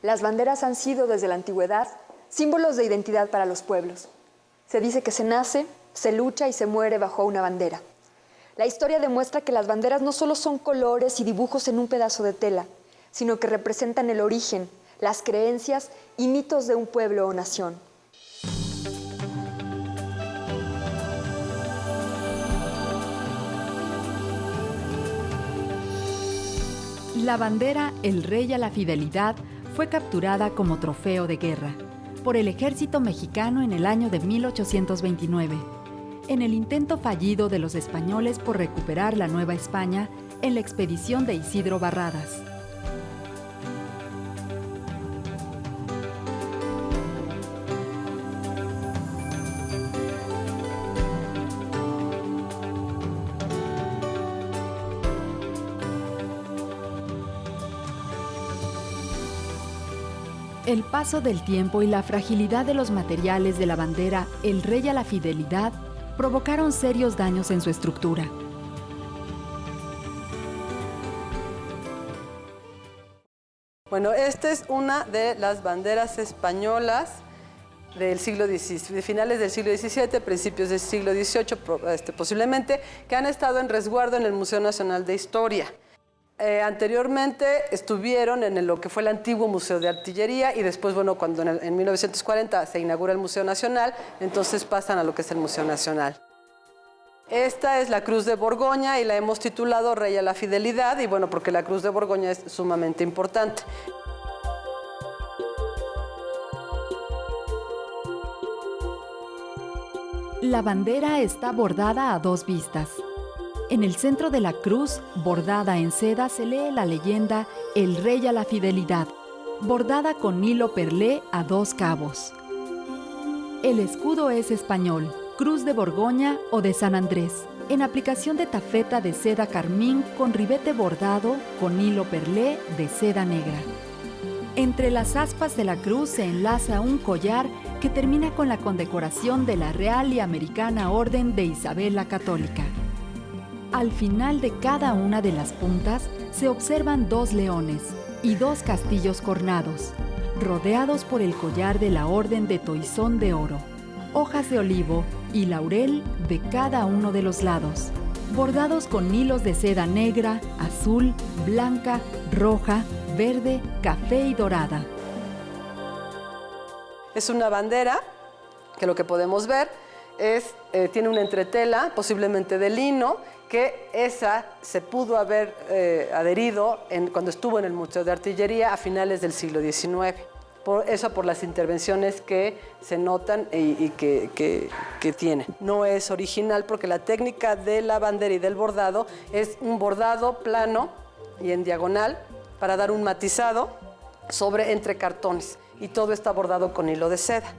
Las banderas han sido, desde la antigüedad, símbolos de identidad para los pueblos. Se dice que se nace, se lucha y se muere bajo una bandera. La historia demuestra que las banderas no solo son colores y dibujos en un pedazo de tela, sino que representan el origen, las creencias y mitos de un pueblo o nación. La bandera El Rey a la Fidelidad fue capturada como trofeo de guerra por el ejército mexicano en el año de 1829, en el intento fallido de los españoles por recuperar la Nueva España en la expedición de Isidro Barradas. El paso del tiempo y la fragilidad de los materiales de la bandera El Rey a la Fidelidad provocaron serios daños en su estructura. Bueno, esta es una de las banderas españolas del siglo XVII, de finales del siglo XVII, principios del siglo XVIII, posiblemente, que han estado en resguardo en el Museo Nacional de Historia. Anteriormente estuvieron en lo que fue el antiguo Museo de Artillería y después, bueno, cuando en 1940 se inaugura el Museo Nacional, entonces pasan a lo que es el Museo Nacional. Esta es la Cruz de Borgoña y la hemos titulado Rey a la Fidelidad, y bueno, porque la Cruz de Borgoña es sumamente importante. La bandera está bordada a dos vistas. En el centro de la cruz, bordada en seda, se lee la leyenda El Rey a la Fidelidad, bordada con hilo perlé a dos cabos. El escudo es español, Cruz de Borgoña o de San Andrés, en aplicación de tafeta de seda carmín con ribete bordado con hilo perlé de seda negra. Entre las aspas de la cruz se enlaza un collar que termina con la condecoración de la Real y Americana Orden de Isabel la Católica. Al final de cada una de las puntas se observan dos leones y dos castillos cornados, rodeados por el collar de la Orden de Toisón de Oro, hojas de olivo y laurel de cada uno de los lados, bordados con hilos de seda negra, azul, blanca, roja, verde, café y dorada. Es una bandera que lo que podemos ver es, tiene una entretela, posiblemente de lino, que esa se pudo haber adherido cuando estuvo en el Museo de Artillería a finales del siglo XIX. Por las intervenciones que se notan y que tiene. No es original porque la técnica de la bandera y del bordado es un bordado plano y en diagonal para dar un matizado entre cartones, y todo está bordado con hilo de seda.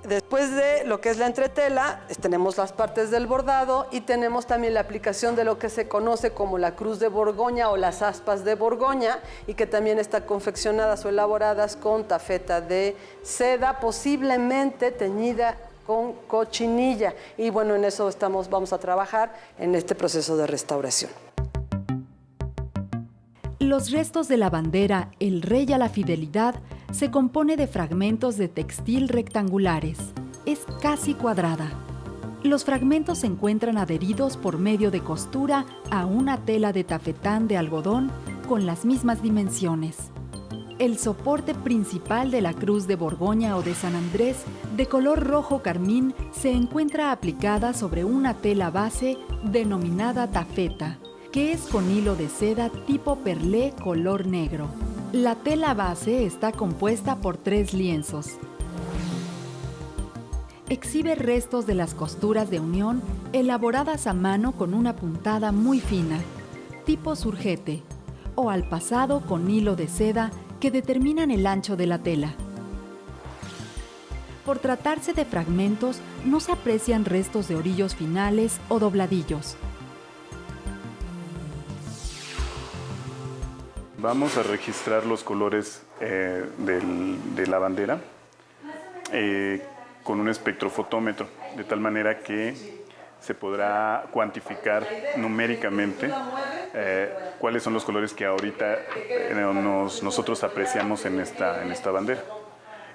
Después de lo que es la entretela, tenemos las partes del bordado y tenemos también la aplicación de lo que se conoce como la Cruz de Borgoña o las aspas de Borgoña, y que también están confeccionadas o elaboradas con tafeta de seda, posiblemente teñida con cochinilla. Y bueno, en eso vamos a trabajar en este proceso de restauración. Los restos de la bandera El Rey a la Fidelidad se compone de fragmentos de textil rectangulares. Es casi cuadrada. Los fragmentos se encuentran adheridos por medio de costura a una tela de tafetán de algodón con las mismas dimensiones. El soporte principal de la Cruz de Borgoña o de San Andrés, de color rojo carmín, se encuentra aplicada sobre una tela base denominada tafeta, que es con hilo de seda tipo perlé color negro. La tela base está compuesta por 3 lienzos. Exhibe restos de las costuras de unión elaboradas a mano con una puntada muy fina, tipo surjete, o al pasado con hilo de seda que determinan el ancho de la tela. Por tratarse de fragmentos, no se aprecian restos de orillos finales o dobladillos. Vamos a registrar los colores de la bandera con un espectrofotómetro, de tal manera que se podrá cuantificar numéricamente cuáles son los colores que ahorita nosotros apreciamos en esta bandera.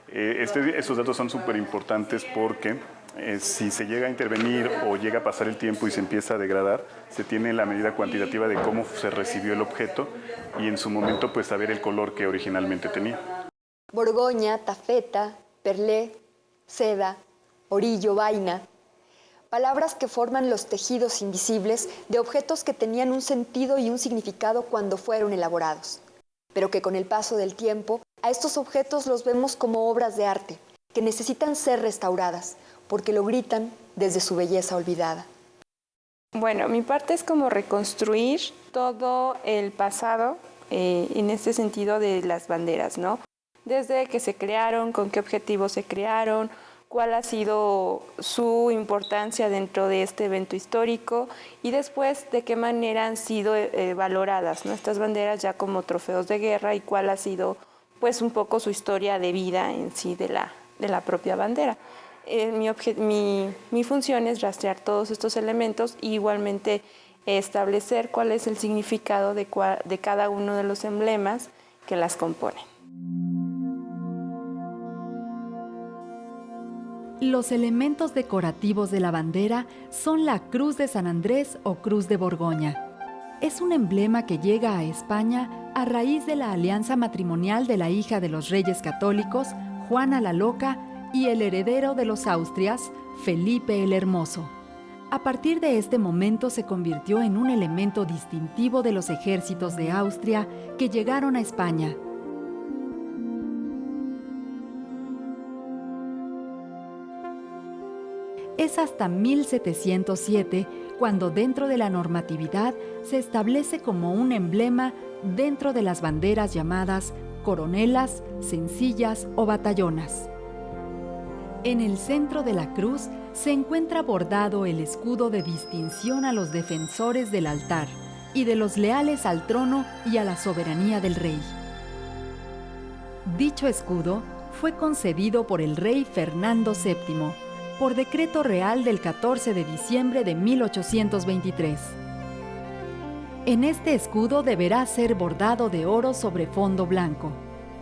Esos datos son súper importantes porque si se llega a intervenir o llega a pasar el tiempo y se empieza a degradar, se tiene la medida cuantitativa de cómo se recibió el objeto y en su momento pues saber el color que originalmente tenía. Borgoña, tafeta, perlé, seda, orillo, vaina. Palabras que forman los tejidos invisibles de objetos que tenían un sentido y un significado cuando fueron elaborados, pero que con el paso del tiempo a estos objetos los vemos como obras de arte que necesitan ser restauradas porque lo gritan desde su belleza olvidada. Bueno, mi parte es como reconstruir todo el pasado en este sentido de las banderas, ¿no? Desde que se crearon, con qué objetivos se crearon, cuál ha sido su importancia dentro de este evento histórico y después de qué manera han sido valoradas, ¿no? Estas banderas ya como trofeos de guerra y cuál ha sido pues un poco su historia de vida en sí de la propia bandera. Mi función es rastrear todos estos elementos y igualmente establecer cuál es el significado de cada uno de los emblemas que las componen. Los elementos decorativos de la bandera son la Cruz de San Andrés o Cruz de Borgoña. Es un emblema que llega a España a raíz de la alianza matrimonial de la hija de los reyes católicos, Juana la Loca, y el heredero de los Austrias, Felipe el Hermoso. A partir de este momento se convirtió en un elemento distintivo de los ejércitos de Austria que llegaron a España. Es hasta 1707 cuando dentro de la normatividad se establece como un emblema dentro de las banderas llamadas coronelas, sencillas o batallonas. En el centro de la cruz se encuentra bordado el escudo de distinción a los defensores del altar y de los leales al trono y a la soberanía del rey. Dicho escudo fue concedido por el rey Fernando VII, por decreto real del 14 de diciembre de 1823. En este escudo deberá ser bordado de oro sobre fondo blanco,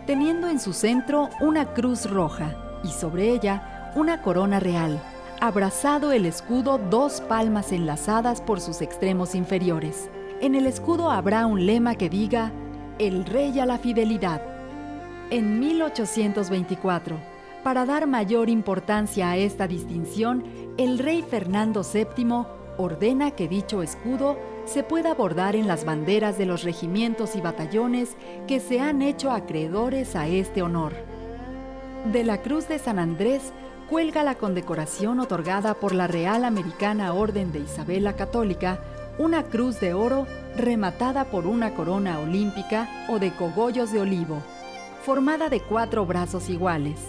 teniendo en su centro una cruz roja y sobre ella una corona real, abrazado el escudo 2 palmas enlazadas por sus extremos inferiores. En el escudo habrá un lema que diga «El rey a la fidelidad». En 1824, para dar mayor importancia a esta distinción, el rey Fernando VII ordena que dicho escudo se pueda bordar en las banderas de los regimientos y batallones que se han hecho acreedores a este honor. De la Cruz de San Andrés cuelga la condecoración otorgada por la Real Americana Orden de Isabel la Católica, una cruz de oro rematada por una corona olímpica o de cogollos de olivo, formada de 4 brazos iguales,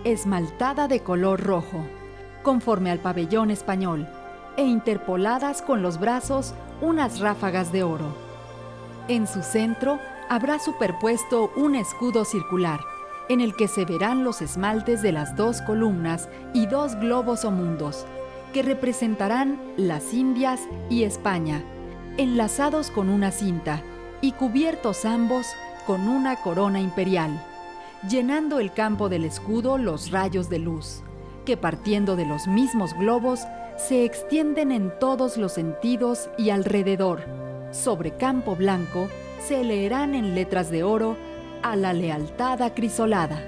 esmaltada de color rojo, conforme al pabellón español, e interpoladas con los brazos unas ráfagas de oro. En su centro habrá superpuesto un escudo circular, en el que se verán los esmaltes de las 2 columnas y 2 globos o mundos, que representarán las Indias y España, enlazados con una cinta y cubiertos ambos con una corona imperial, llenando el campo del escudo los rayos de luz, que partiendo de los mismos globos se extienden en todos los sentidos y alrededor. Sobre campo blanco se leerán en letras de oro «A la lealtad acrisolada».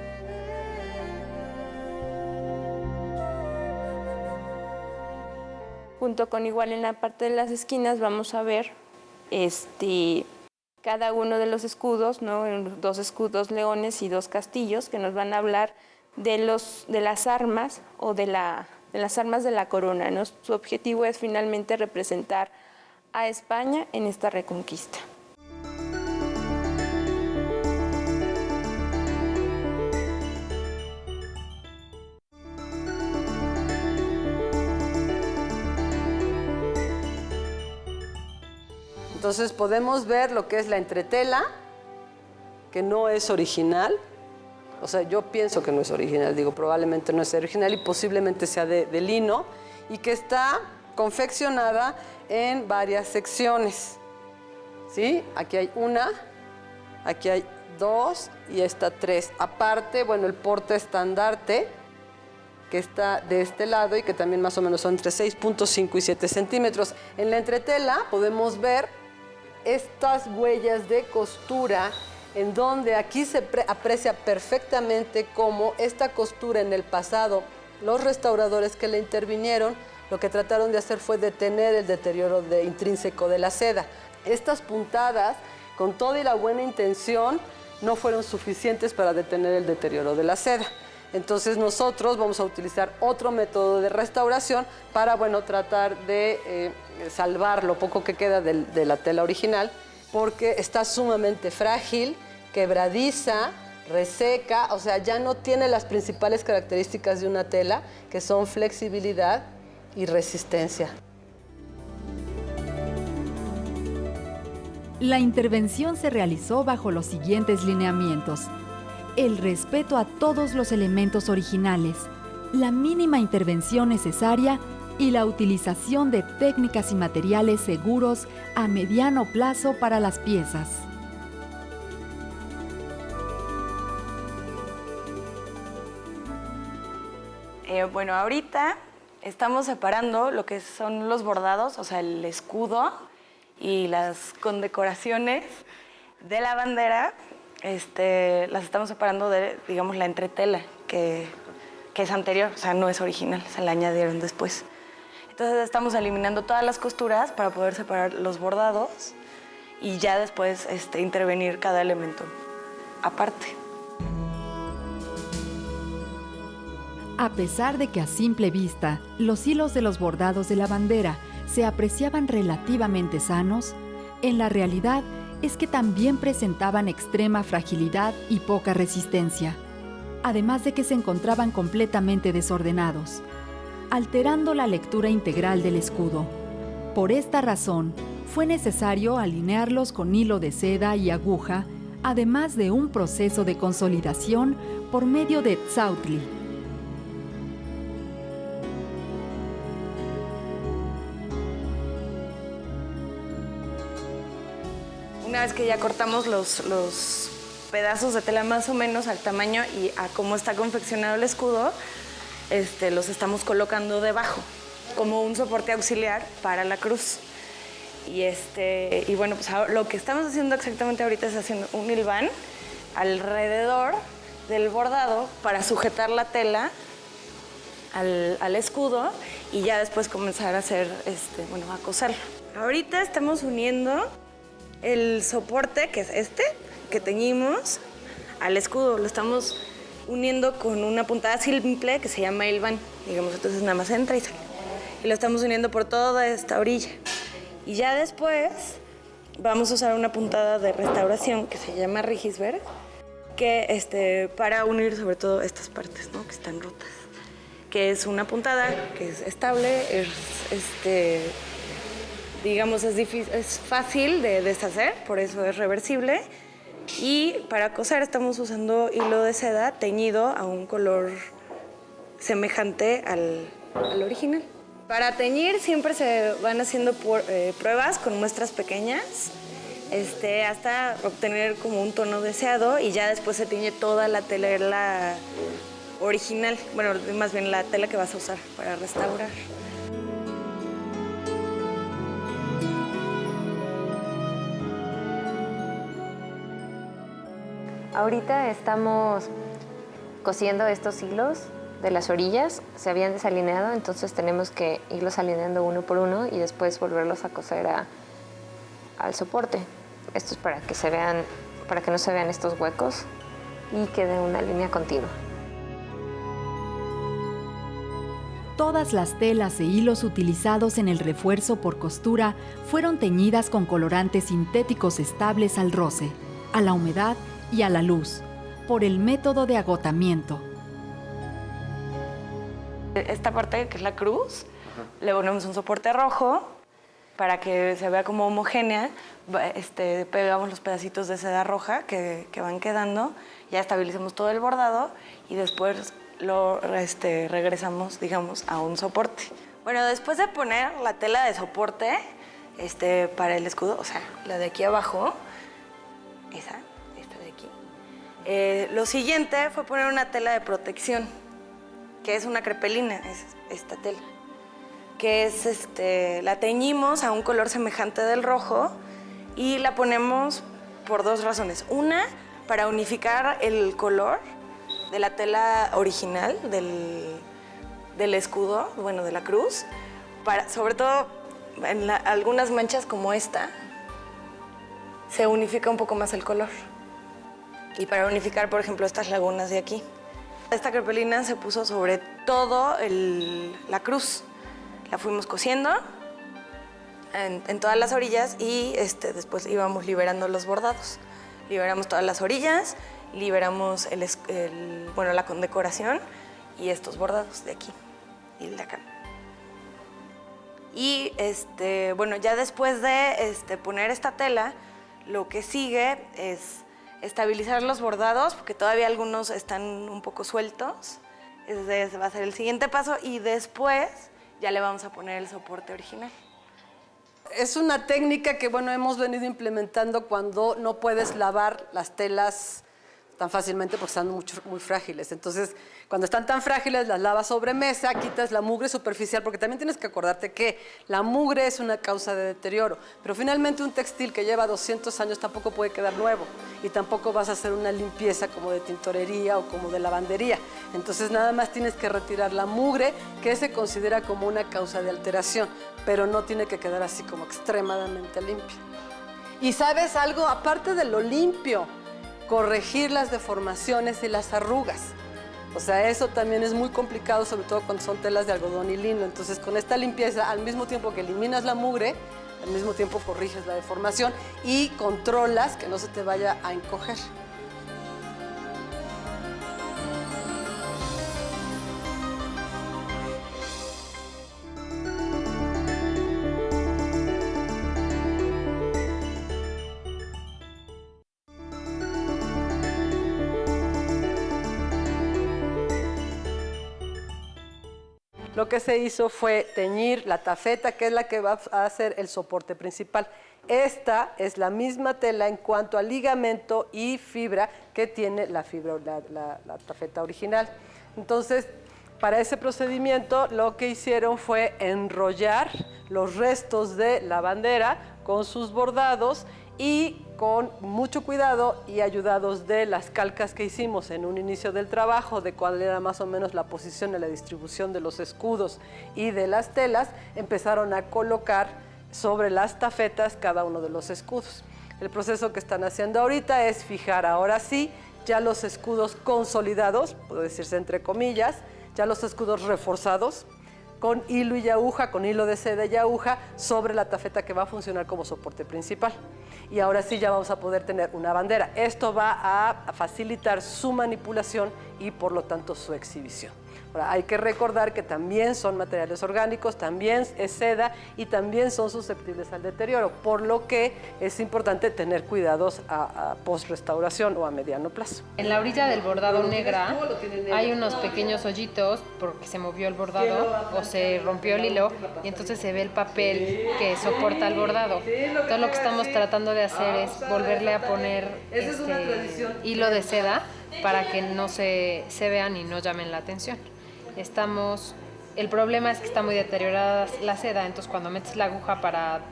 Junto con igual en la parte de las esquinas vamos a ver cada uno de los escudos, ¿no? 2 escudos leones y 2 castillos que nos van a hablar de las armas o de las armas de la corona, ¿no? Su objetivo es finalmente representar a España en esta reconquista. Entonces podemos ver lo que es la entretela, que no es original. O sea, yo pienso que no es original, digo, probablemente no es original y posiblemente sea de lino, y que está confeccionada en varias secciones. ¿Sí? Aquí hay una, aquí hay 2 y esta 3. Aparte, bueno, el portaestandarte, que está de este lado y que también más o menos son entre 6.5 y 7 centímetros. En la entretela podemos ver estas huellas de costura en donde aquí se aprecia perfectamente cómo esta costura en el pasado, los restauradores que le intervinieron, lo que trataron de hacer fue detener el deterioro intrínseco de la seda. Estas puntadas, con toda y la buena intención, no fueron suficientes para detener el deterioro de la seda. Entonces nosotros vamos a utilizar otro método de restauración para, bueno, tratar de salvar lo poco que queda de la tela original, porque está sumamente frágil, quebradiza, reseca, o sea, ya no tiene las principales características de una tela, que son flexibilidad y resistencia. La intervención se realizó bajo los siguientes lineamientos: el respeto a todos los elementos originales, la mínima intervención necesaria y la utilización de técnicas y materiales seguros a mediano plazo para las piezas. Bueno, ahorita estamos separando lo que son los bordados, o sea, el escudo y las condecoraciones de la bandera. Las estamos separando de, digamos, la entretela, que es anterior, o sea, no es original, se la añadieron después. Entonces estamos eliminando todas las costuras para poder separar los bordados y ya después intervenir cada elemento aparte. A pesar de que a simple vista los hilos de los bordados de la bandera se apreciaban relativamente sanos, en la realidad es que también presentaban extrema fragilidad y poca resistencia, además de que se encontraban completamente desordenados, alterando la lectura integral del escudo. Por esta razón, fue necesario alinearlos con hilo de seda y aguja, además de un proceso de consolidación por medio de tzautli. Una vez que ya cortamos los pedazos de tela más o menos al tamaño y a cómo está confeccionado el escudo, los estamos colocando debajo, como un soporte auxiliar para la cruz. Y bueno, pues lo que estamos haciendo exactamente ahorita es haciendo un hilván alrededor del bordado para sujetar la tela al escudo y ya después comenzar a hacer, a coserlo. Ahorita estamos uniendo el soporte, que es que teñimos, al escudo. Lo estamos uniendo con una puntada simple que se llama hilván, digamos, entonces nada más entra y sale. Y lo estamos uniendo por toda esta orilla. Y ya después vamos a usar una puntada de restauración que se llama Rigisberg, que para unir sobre todo estas partes, ¿no?, que están rotas. Que es una puntada que es estable, digamos, es fácil de deshacer, por eso es reversible. Y para coser estamos usando hilo de seda teñido a un color semejante al original. Para teñir siempre se van haciendo pruebas con muestras pequeñas hasta obtener como un tono deseado y ya después se tiñe toda la tela original, bueno, más bien la tela que vas a usar para restaurar. Ahorita estamos cosiendo estos hilos de las orillas, se habían desalineado, entonces tenemos que irlos alineando uno por uno y después volverlos a coser al soporte. Esto es para que no se vean estos huecos y quede una línea continua. Todas las telas e hilos utilizados en el refuerzo por costura fueron teñidas con colorantes sintéticos estables al roce, a la humedad y a la luz, por el método de agotamiento. Esta parte, que es la cruz, le ponemos un soporte rojo para que se vea como homogénea. Pegamos los pedacitos de seda roja que van quedando, ya estabilizamos todo el bordado y después lo regresamos, digamos, a un soporte Bueno, después de poner la tela de soporte para el escudo, o sea, la de aquí abajo, esta de aquí, lo siguiente fue poner una tela de protección, que es una crepelina, es esta tela, que es, la teñimos a un color semejante del rojo y la ponemos por dos razones. Una, para unificar el color de la tela original del escudo, bueno, de la cruz, sobre todo en algunas manchas como esta, se unifica un poco más el color. Y para unificar, por ejemplo, estas lagunas de aquí. Esta crepelina se puso sobre todo la cruz. La fuimos cosiendo en todas las orillas y después íbamos liberando los bordados. Liberamos todas las orillas, liberamos la condecoración y estos bordados de aquí y el de acá. Y ya después de poner esta tela, lo que sigue es estabilizar los bordados, porque todavía algunos están un poco sueltos. Ese va a ser el siguiente paso y después ya le vamos a poner el soporte original. Es una técnica que, hemos venido implementando cuando no puedes lavar las telas tan fácilmente porque están muy frágiles. Entonces, cuando están tan frágiles, las lavas sobre mesa, quitas la mugre superficial, porque también tienes que acordarte que la mugre es una causa de deterioro, pero finalmente un textil que lleva 200 años tampoco puede quedar nuevo y tampoco vas a hacer una limpieza como de tintorería o como de lavandería. Entonces, nada más tienes que retirar la mugre, que se considera como una causa de alteración, pero no tiene que quedar así como extremadamente limpio. Y ¿sabes algo? Aparte de lo limpio, corregir las deformaciones y las arrugas. O sea, eso también es muy complicado, sobre todo cuando son telas de algodón y lino. Entonces, con esta limpieza, al mismo tiempo que eliminas la mugre, al mismo tiempo corriges la deformación y controlas que no se te vaya a encoger. Lo que se hizo fue teñir la tafeta, que es la que va a ser el soporte principal. Esta es la misma tela en cuanto a ligamento y fibra que tiene la tafeta original. Entonces, para ese procedimiento, lo que hicieron fue enrollar los restos de la bandera con sus bordados y con mucho cuidado y ayudados de las calcas que hicimos en un inicio del trabajo, de cuál era más o menos la posición y la distribución de los escudos y de las telas, empezaron a colocar sobre las tafetas cada uno de los escudos. El proceso que están haciendo ahorita es fijar ahora sí ya los escudos consolidados, puede decirse entre comillas, ya los escudos reforzados, con hilo y aguja, con hilo de seda y aguja sobre la tafeta que va a funcionar como soporte principal. Y ahora sí ya vamos a poder tener una bandera. Esto va a facilitar su manipulación y por lo tanto su exhibición. Ahora, hay que recordar que también son materiales orgánicos, también es seda y también son susceptibles al deterioro, por lo que es importante tener cuidados a post-restauración o a mediano plazo. En la orilla del bordado negra hay unos pequeños hoyitos porque se movió el bordado o se rompió el hilo y entonces se ve el papel que soporta el bordado. Entonces lo que estamos tratando de hacer es volverle a poner hilo de seda para que no se vean y no llamen la atención. El problema es que está muy deteriorada la seda, entonces cuando metes la aguja para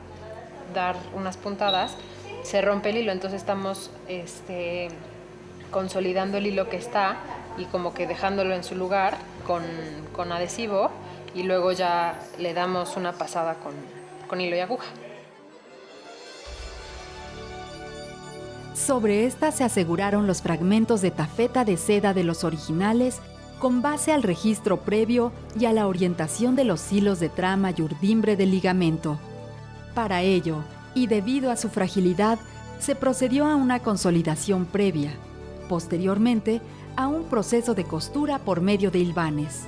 dar unas puntadas, se rompe el hilo, entonces estamos consolidando el hilo que está y como que dejándolo en su lugar con adhesivo y luego ya le damos una pasada con hilo y aguja. Sobre esta se aseguraron los fragmentos de tafeta de seda de los originales con base al registro previo y a la orientación de los hilos de trama y urdimbre del ligamento. Para ello, y debido a su fragilidad, se procedió a una consolidación previa, posteriormente a un proceso de costura por medio de hilvanes.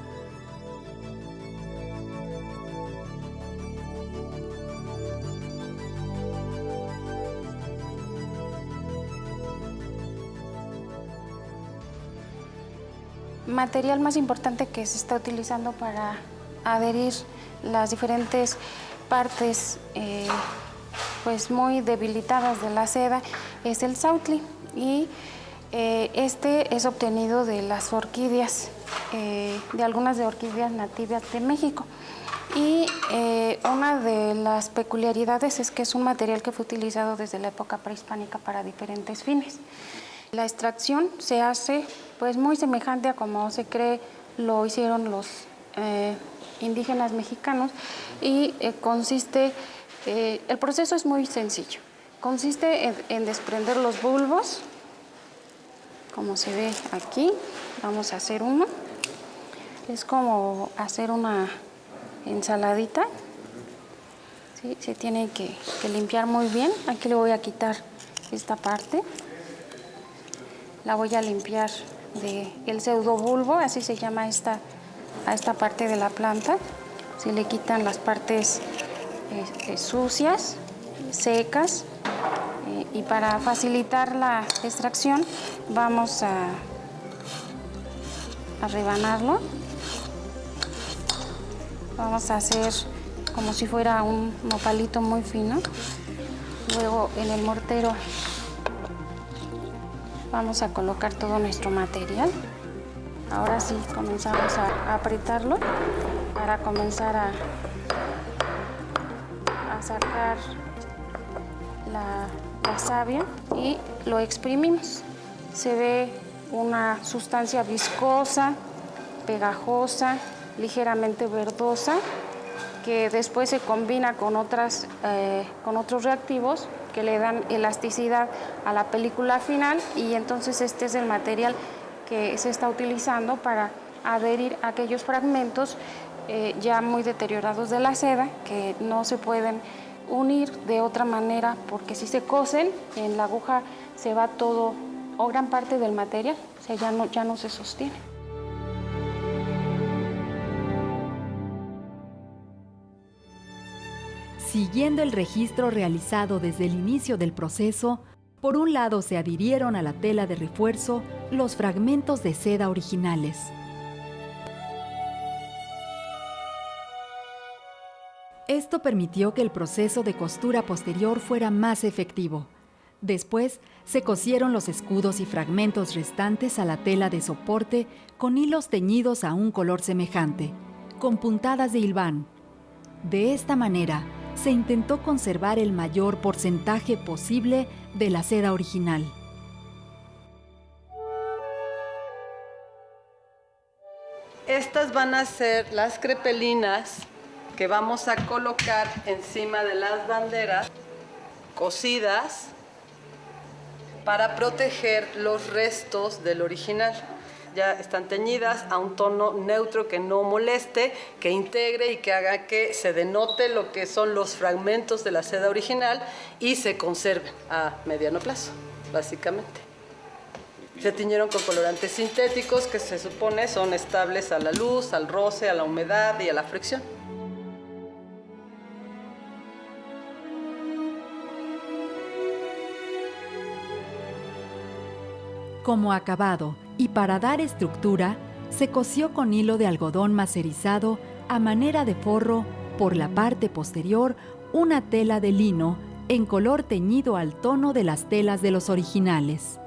Material más importante que se está utilizando para adherir las diferentes partes pues muy debilitadas de la seda es el sautli, y este es obtenido de las orquídeas, de algunas de orquídeas nativas de México. Y una de las peculiaridades es que es un material que fue utilizado desde la época prehispánica para diferentes fines. La extracción se hace pues muy semejante a como se cree lo hicieron los indígenas mexicanos, y consiste, el proceso es muy sencillo. Consiste en desprender los bulbos, como se ve aquí. Vamos a hacer uno. Es como hacer una ensaladita. ¿Sí? Se tiene que limpiar muy bien. Aquí le voy a quitar esta parte. La voy a limpiar del pseudobulbo, así se llama a esta parte de la planta. Se le quitan las partes sucias, secas, y para facilitar la extracción vamos a rebanarlo. Vamos a hacer como si fuera un nopalito muy fino. Luego en el mortero vamos a colocar todo nuestro material. Ahora sí comenzamos a apretarlo para comenzar a sacar la savia, y lo exprimimos. Se ve una sustancia viscosa, pegajosa, ligeramente verdosa, que después se combina con otros reactivos que le dan elasticidad a la película final, y entonces este es el material que se está utilizando para adherir a aquellos fragmentos ya muy deteriorados de la seda, que no se pueden unir de otra manera, porque si se cosen en la aguja se va todo o gran parte del material, o sea, ya no se sostiene. Siguiendo el registro realizado desde el inicio del proceso, por un lado se adhirieron a la tela de refuerzo los fragmentos de seda originales. Esto permitió que el proceso de costura posterior fuera más efectivo. Después, se cosieron los escudos y fragmentos restantes a la tela de soporte con hilos teñidos a un color semejante, con puntadas de hilván. De esta manera, se intentó conservar el mayor porcentaje posible de la seda original. Estas van a ser las crepelinas que vamos a colocar encima de las banderas cosidas para proteger los restos del original. Ya están teñidas a un tono neutro que no moleste, que integre y que haga que se denote lo que son los fragmentos de la seda original y se conserven a mediano plazo, básicamente. Se tiñeron con colorantes sintéticos que se supone son estables a la luz, al roce, a la humedad y a la fricción. Como acabado y para dar estructura, se cosió con hilo de algodón macerizado a manera de forro por la parte posterior una tela de lino en color teñido al tono de las telas de los originales.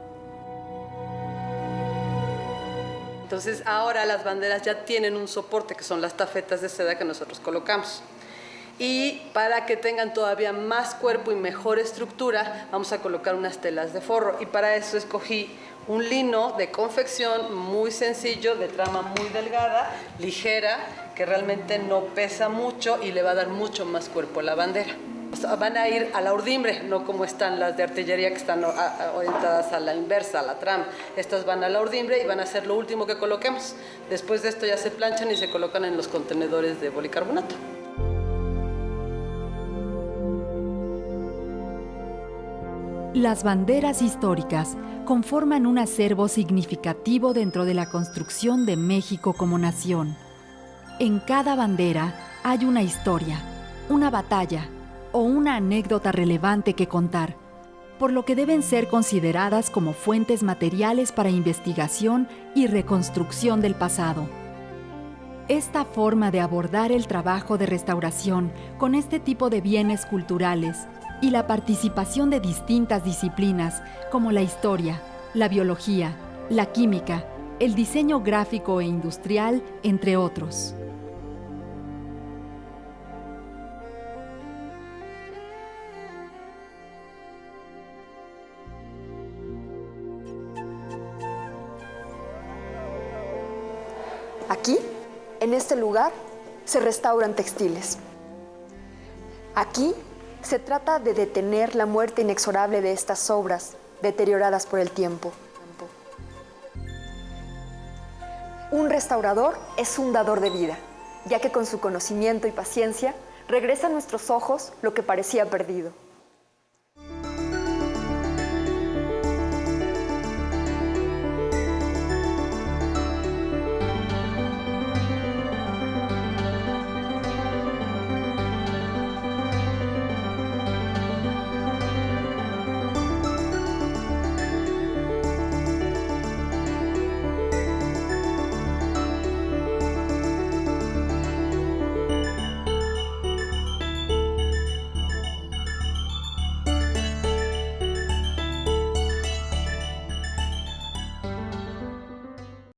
Entonces ahora las banderas ya tienen un soporte que son las tafetas de seda que nosotros colocamos. Y para que tengan todavía más cuerpo y mejor estructura, vamos a colocar unas telas de forro. Y para eso escogí un lino de confección muy sencillo, de trama muy delgada, ligera, que realmente no pesa mucho y le va a dar mucho más cuerpo a la bandera. O sea, van a ir a la urdimbre, no como están las de artillería que están orientadas a la inversa, a la trama. Estas van a la urdimbre y van a ser lo último que coloquemos. Después de esto ya se planchan y se colocan en los contenedores de policarbonato. Las banderas históricas conforman un acervo significativo dentro de la construcción de México como nación. En cada bandera hay una historia, una batalla o una anécdota relevante que contar, por lo que deben ser consideradas como fuentes materiales para investigación y reconstrucción del pasado. Esta forma de abordar el trabajo de restauración con este tipo de bienes culturales y la participación de distintas disciplinas como la historia, la biología, la química, el diseño gráfico e industrial, entre otros. Aquí, en este lugar, se restauran textiles. Aquí se trata de detener la muerte inexorable de estas obras deterioradas por el tiempo. Un restaurador es un dador de vida, ya que con su conocimiento y paciencia regresa a nuestros ojos lo que parecía perdido.